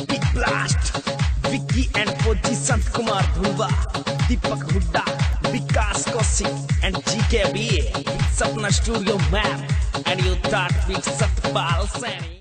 Big Blast, Vicky and Poji Sant Kumar Dhruva, Deepak Hooda, Vikas Kaushik and GKB. Sapna Studio Map and you thought with Satpal Sani.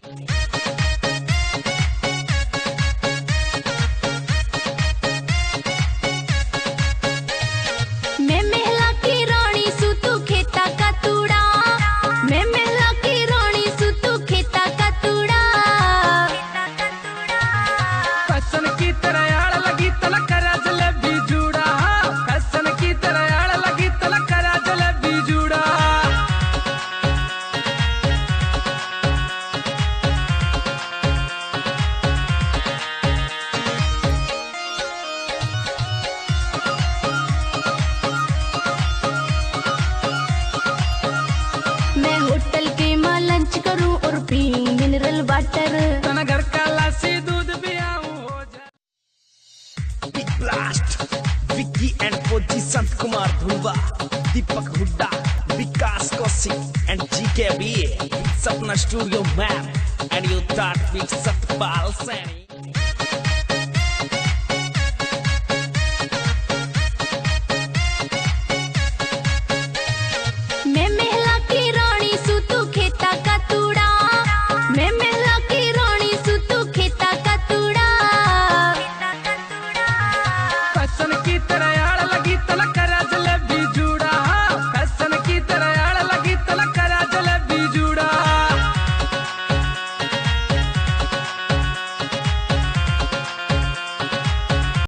Hotel के मां lunch करूं और पीऊं mineral water. तना घर का लासी दूध भी आऊं हो जा। Big Blast, Vicky and Poji Sant Kumar Dhruva, Deepak Hooda, Vikas Kaushik and GKB. Sapna Studio Map and you thought with Satpal Sani.